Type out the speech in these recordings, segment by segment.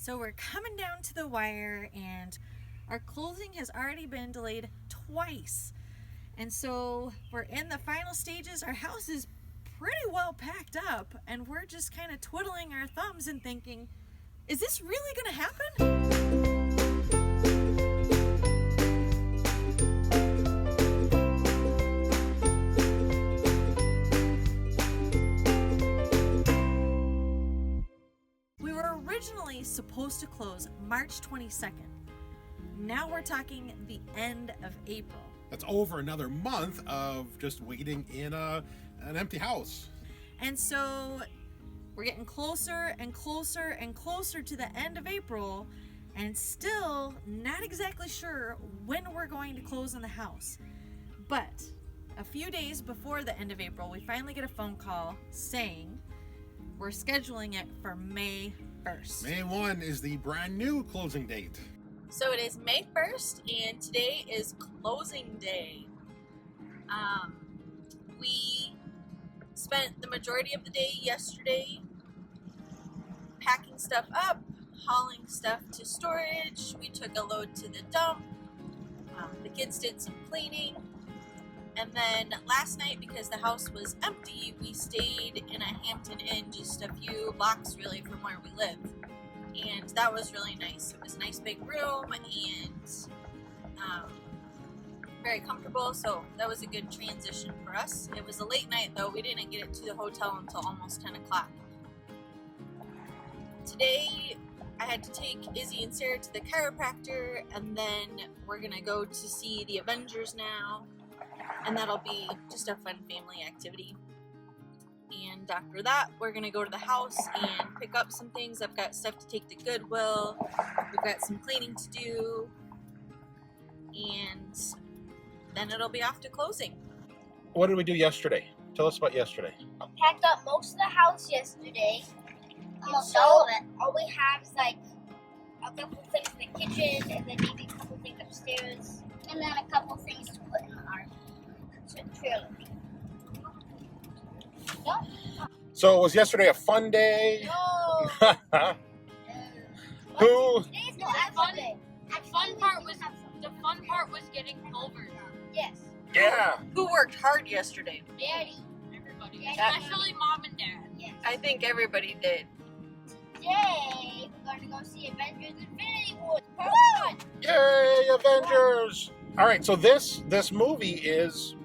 So we're coming down to the wire, and our closing has already been delayed twice. And so we're in the final stages. Our house is pretty well packed up, and we're just kind of twiddling our thumbs and thinking, is this really going to happen? We were originally supposed to close March 22nd. Now we're talking the end of April. That's over another month of just waiting in an empty house. And so we're getting closer and closer and closer to the end of April, and still not exactly sure when we're going to close on the house. But a few days before the end of April, we finally get a phone call saying we're scheduling it for May 1st. May 1 is the brand new closing date. So it is May 1st, and today is closing day. We spent the majority of the day yesterday packing stuff up, hauling stuff to storage. We took a load to the dump. The kids did some cleaning. And then last night, because the house was empty, we stayed in a Hampton Inn just a few blocks really from where we live. And that was really nice. It was a nice big room and very comfortable, so that was a good transition for us. It was a late night though. We didn't get it to the hotel until almost 10 o'clock. Today I had to take Izzy and Sarah to the chiropractor, and then we're gonna go to see the Avengers now, and that'll be just a fun family activity. And after that, we're going to go to the house and pick up some things. I've got stuff to take to Goodwill. We've got some cleaning to do. And then it'll be off to closing. What did we do yesterday? Tell us about yesterday. I packed up most of the house yesterday. Almost all of it. All we have is like a couple things in the kitchen, and then maybe a couple things upstairs, and then a couple things to put in our trailer. No? So was yesterday a fun day? No. Who? Today's no fun day. The fun part was getting Culver. Yes. Yeah. Who worked hard yesterday? Daddy. Everybody, Yeah. especially mom and dad. Yes. I think everybody did. Today we're going to go see Avengers Infinity War. Part 1. Yay, Avengers! All right, so this movie is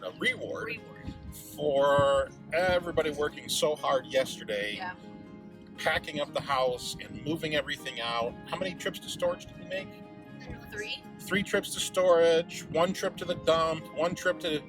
a reward for everybody working so hard yesterday, Yeah. packing up the house and moving everything out. How many trips to storage did we make? 3. 3 trips to storage, 1 trip to the dump, 1 trip to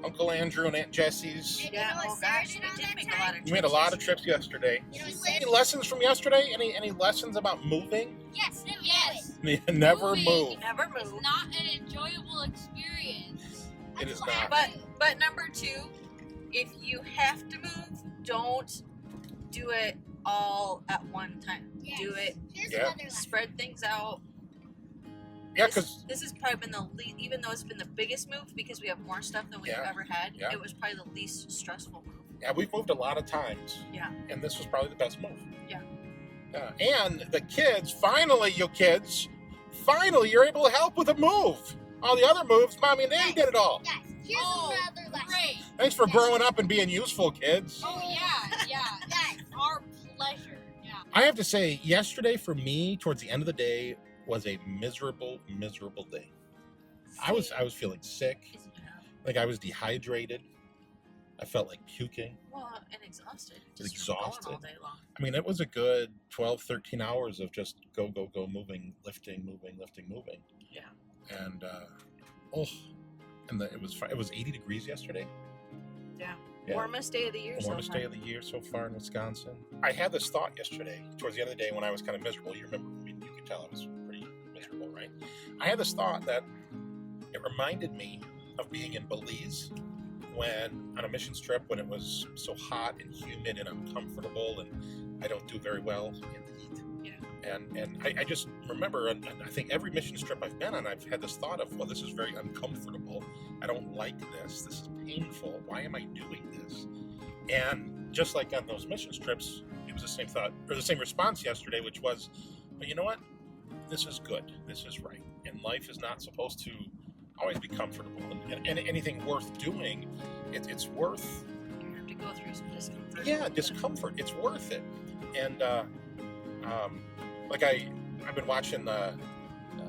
Uncle Andrew and Aunt Jessie's. And Yeah, you know oh what Sarah gosh, did we on did that make a time? lot of We made a lot of trips yesterday. You know what Any Sarah lessons from yesterday? Any lessons about moving? Yes, never Yes. do it. Never Moving. move. Never It's move. not an enjoyable experience. It is That's not. what But number 2, if you have to move, don't do it all at one time. Yes. Do it, Here's Yeah. another lesson. spread things out. Yeah, This- because this has probably been the even though it's been the biggest move because we have more stuff than we've Yeah. ever had. Yeah. It was probably the least stressful move. yeah, we've moved a lot of times. Yeah. And this was probably the best move. Yeah. And the kids, finally, you're able to help with the move. All the other moves, Mommy and Daddy did it all. Guys, here's Oh, another lesson. Great. Thanks for growing up and being useful, kids. Oh yeah. Guys, Our pleasure. Yeah. I have to say, yesterday for me, towards the end of the day, was a miserable day. I was feeling sick, like I was dehydrated. I felt like puking. Well, and exhausted. Exhausted. Going all day long. I mean, it was a good 12, 13 hours of just go, moving, lifting, moving. Yeah. And, it was 80 degrees yesterday. Yeah. Yeah. Warmest day of the year Warmest so day far. of the year so far in Wisconsin. I had this thought yesterday, towards the end of the day when I was kind of miserable. You remember, I mean, you could tell I was pretty miserable, right? I had this thought that it reminded me of being in Belize when on a missions trip when it was so hot and humid and uncomfortable and I don't do very well in the heat. Yeah. And I just remember, and I think every missions trip I've been on, I've had this thought of, well, this is very uncomfortable. I don't like this. This is painful. Why am I doing this? And just like on those missions trips, it was the same thought, or the same response yesterday, which was, but you know what? This is good. This is right. And life is not supposed to always be comfortable. And anything worth doing, it's worth... You have to go through some discomfort. Yeah, discomfort. It's worth it. And I've been watching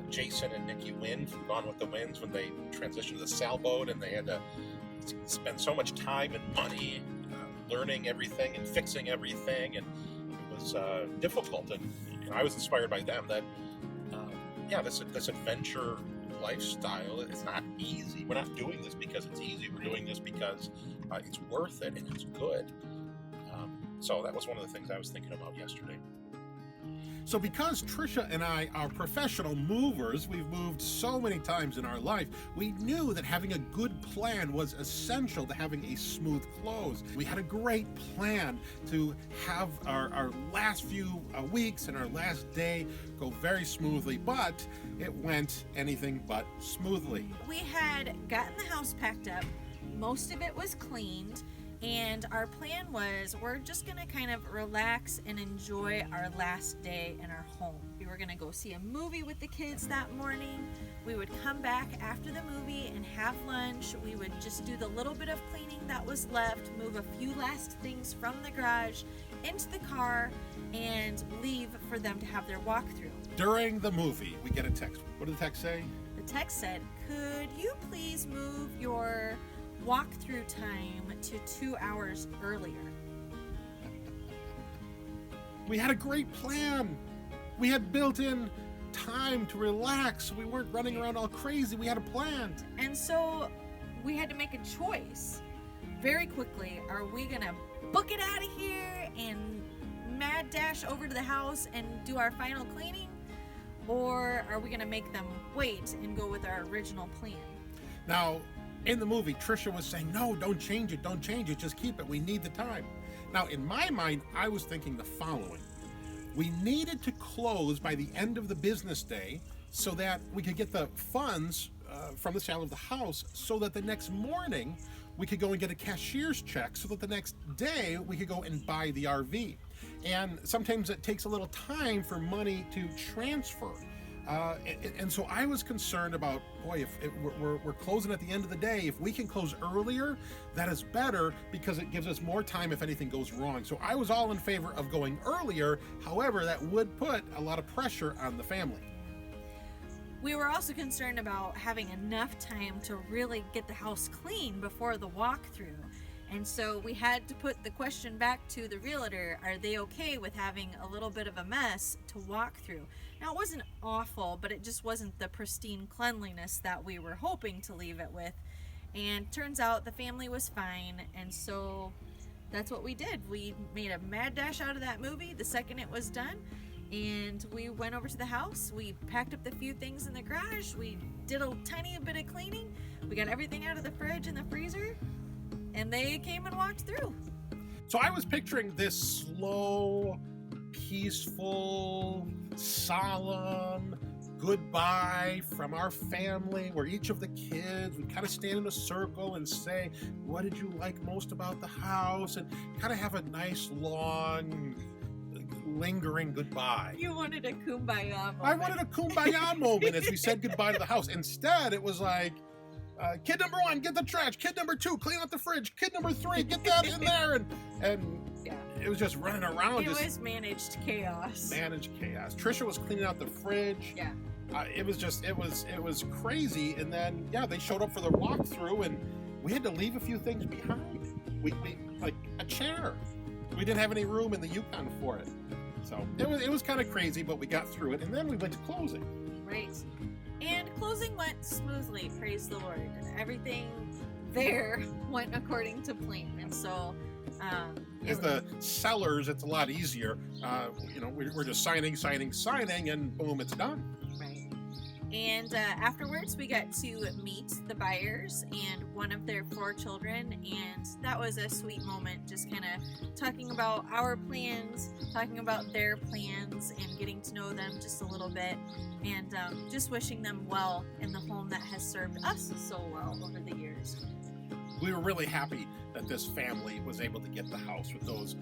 Jason and Nikki Wynn from Gone with the Wynns when they transitioned to the sailboat, and they had to spend so much time and money learning everything and fixing everything, and it was difficult. And I was inspired by them that this adventure lifestyle, it's not easy. We're not doing this because it's easy. We're doing this because it's worth it and it's good. So that was one of the things I was thinking about yesterday. So because Trisha and I are professional movers, we've moved so many times in our life, we knew that having a good plan was essential to having a smooth close. We had a great plan to have our last few weeks and our last day go very smoothly, but it went anything but smoothly. We had gotten the house packed up. Most of it was cleaned. And our plan was, we're just gonna kind of relax and enjoy our last day in our home. We were gonna go see a movie with the kids that morning. We would come back after the movie and have lunch. We would just do the little bit of cleaning that was left, move a few last things from the garage into the car, and leave for them to have their walkthrough. During the movie, we get a text. What did the text say? The text said, could you please move your walkthrough time to 2 hours earlier? We had a great plan. We had built in time to relax. We weren't running around all crazy. We had a plan. And so we had to make a choice very quickly. Are we gonna book it out of here and mad dash over to the house and do our final cleaning? Or are we gonna make them wait and go with our original plan? Now, in the movie, Trisha was saying, no, don't change it, just keep it, we need the time. Now, in my mind, I was thinking the following. We needed to close by the end of the business day so that we could get the funds from the sale of the house, so that the next morning we could go and get a cashier's check, so that the next day we could go and buy the RV. And sometimes it takes a little time for money to transfer. And so I was concerned about, boy, if we're closing at the end of the day, if we can close earlier, that is better, because it gives us more time if anything goes wrong. So I was all in favor of going earlier. However, that would put a lot of pressure on the family. We were also concerned about having enough time to really get the house clean before the walkthrough. And so we had to put the question back to the realtor, are they okay with having a little bit of a mess to walk through? Now, it wasn't awful, but it just wasn't the pristine cleanliness that we were hoping to leave it with. And turns out the family was fine, and so that's what we did. We made a mad dash out of that movie the second it was done, and we went over to the house. We packed up the few things in the garage. We did a tiny bit of cleaning. We got everything out of the fridge and the freezer, and they came and walked through. So I was picturing this slow, peaceful, solemn goodbye from our family, where each of the kids would kind of stand in a circle and say, what did you like most about the house? And kind of have a nice, long, lingering goodbye. You wanted a kumbaya moment. I wanted a kumbaya moment as we said goodbye to the house. Instead, it was like, kid number 1, get the trash. Kid number 2, clean out the fridge. Kid number 3, get that in there. And yeah, it was just running around. It was managed chaos. Managed chaos. Trisha was cleaning out the fridge. Yeah. It was crazy. And then, yeah, they showed up for the walkthrough, and we had to leave a few things behind. We like a chair. We didn't have any room in the Yukon for it. So it was kind of crazy, but we got through it. And then we went to closing. Right. And closing went smoothly, praise the Lord. Everything there went according to plan. And so as the sellers, it's a lot easier. We're just signing, and boom, it's done. Right. And afterwards, we got to meet the buyers and one of their 4 children, and that was a sweet moment, just kind of talking about our plans, talking about their plans, and getting to know them just a little bit, and just wishing them well in the home that has served us so well over the years. We were really happy that this family was able to get the house with those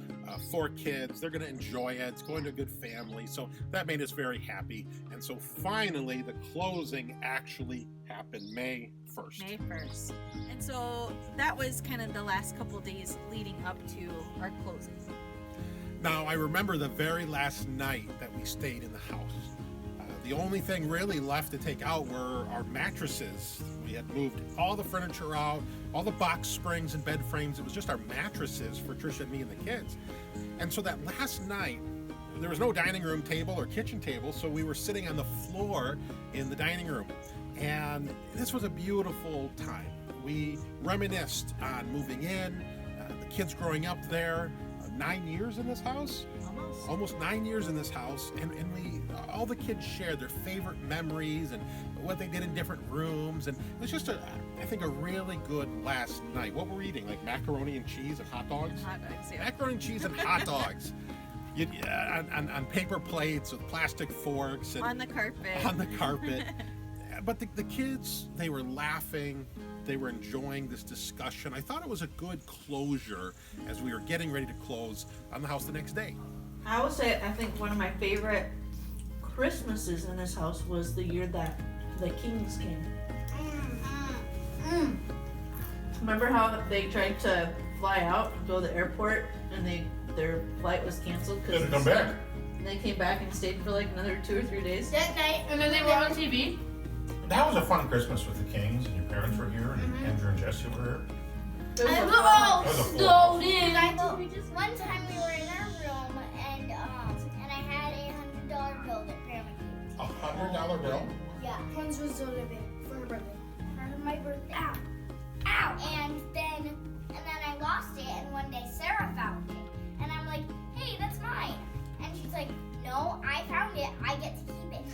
4 kids. They're going to enjoy it. It's going to a good family. So that made us very happy. And so finally, the closing actually happened May 1st. May 1st. And so that was kind of the last couple days leading up to our closing. Now, I remember the very last night that we stayed in the house. The only thing really left to take out were our mattresses. We had moved all the furniture out, all the box springs and bed frames. It was just our mattresses for Trisha and me and the kids. And so that last night, there was no dining room table or kitchen table, so we were sitting on the floor in the dining room. And this was a beautiful time. We reminisced on moving in, the kids growing up there, 9 years in this house. Almost 9 years in this house, and we all the kids shared their favorite memories and what they did in different rooms, and it was just I think a really good last night. What were we eating? Like macaroni and cheese and hot dogs? Hot dogs, yeah. Macaroni and cheese and hot dogs. On paper plates with plastic forks. And on the carpet. On the carpet. But the kids, they were laughing. They were enjoying this discussion. I thought it was a good closure as we were getting ready to close on the house the next day. I would say I think one of my favorite Christmases in this house was the year that the Kings came. Remember how they tried to fly out and go to the airport and their flight was canceled because Didn't come back. and they came back and stayed for like another 2 or 3 days. That night, And then they were on TV. That was a fun Christmas with the Kings, and your parents were here, and Andrew and Jesse were here. It was a That was a full snowed in. One time we were in our room and I had a $100 bill that Grandma gave me. $100 bill? Yeah. Hans was for her birthday. For my birthday. Ow. Ow. And then I lost it, and one day Sarah found it. And I'm like, hey, that's mine. And she's like, no, I found it. I get to keep it.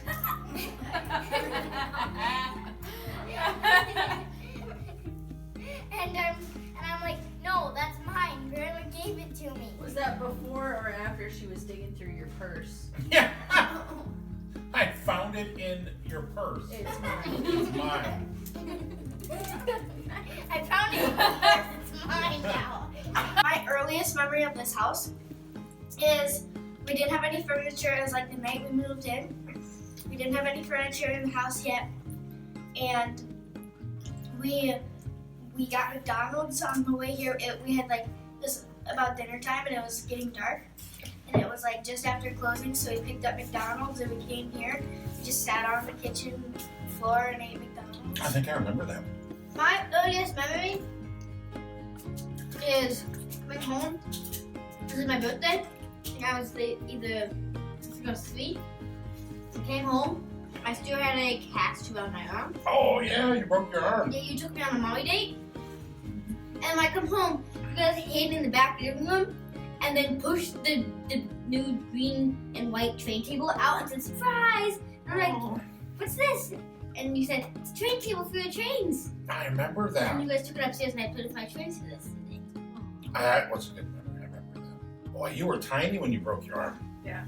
and I'm like, no, that's mine. Grandma gave it to me. Was that before or after she was digging through your purse? Yeah. I found it in your purse. It's mine. It's mine. I found it in my purse. It's mine now. My earliest memory of this house is we didn't have any furniture. It was like the night we moved in. We didn't have any furniture in the house yet, and we got McDonald's on the way here. We had like this about dinner time, and it was getting dark, and it was like just after closing. So we picked up McDonald's and we came here. We just sat on the kitchen floor and ate McDonald's. I think I remember that. My earliest memory is coming home. This is my birthday. I think I was I was 3. I came home. I still had a cast on my arm. Oh, yeah, you broke your arm. Yeah, you took me on a Maui date. And when I come home, you guys hid in the back living room and then pushed the new green and white train table out and said, surprise! And I'm like, what's this? And you said, it's a train table for your trains. I remember And that. you guys took it upstairs and I put it with my trains for this. What's a good memory? I remember that. Boy, you were tiny when you broke your arm. Yeah.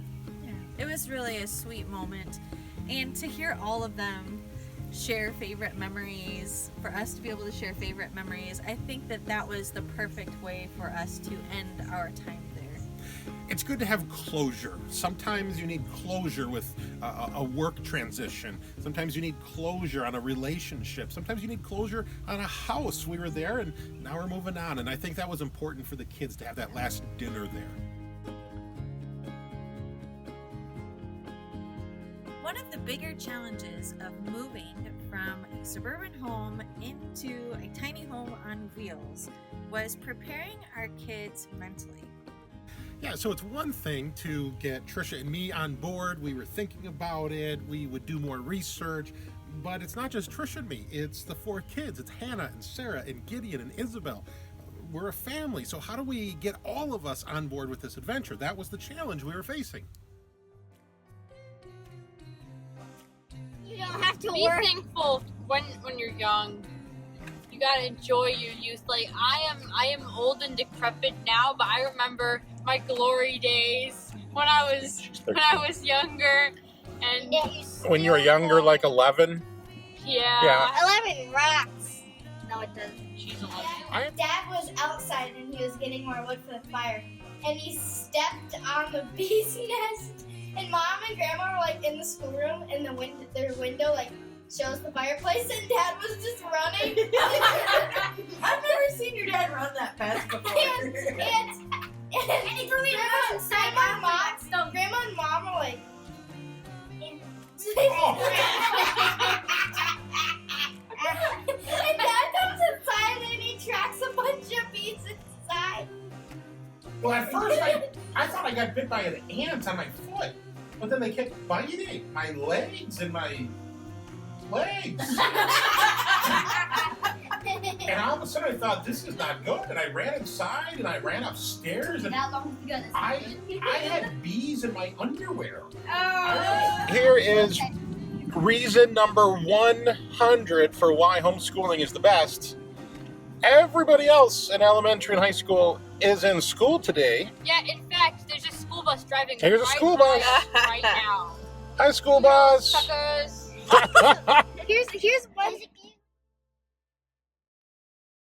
It was really a sweet moment. And to hear all of them share favorite memories, for us to be able to share favorite memories, I think that was the perfect way for us to end our time there. It's good to have closure. Sometimes you need closure with a work transition. Sometimes you need closure on a relationship. Sometimes you need closure on a house. We were there and now we're moving on. And I think that was important for the kids to have that last dinner there. One of the bigger challenges of moving from a suburban home into a tiny home on wheels was preparing our kids mentally. Yeah, so it's one thing to get Trisha and me on board. We were thinking about it. We would do more research. But it's not just Trisha and me. It's the 4 kids. It's Hannah and Sarah and Gideon and Isabel. We're a family. So how do we get all of us on board with this adventure? That was the challenge we were facing. You don't have to Be work. thankful when you're young. You gotta enjoy your youth. Like I am old and decrepit now, but I remember my glory days when I was younger, and When you were younger, like 11? yeah. 11 rocks. No, No, it doesn't. She's a lesbian. Dad was outside and he was getting more wood for the fire, and he stepped on the bee's nest. And Mom and Grandma were like in the schoolroom, and their window like shows the fireplace, and Dad was just running. I've never seen your dad run that fast before. and he threw me inside. Grandma and Mom were like. And Dad comes inside and he tracks a bunch of bees inside. Well, at first I thought I got bit by an ant on my foot, but then they kept biting my legs and my legs. And all of a sudden I thought, this is not good. And I ran inside and I ran upstairs and I had bees in my underwear. Here is reason number 100 for why homeschooling is the best. Everybody else in elementary and high school is in school today. Yeah, in fact, there's a school bus driving Here's a right school by bus. us right now. Hi, school bus. Suckers. Here's one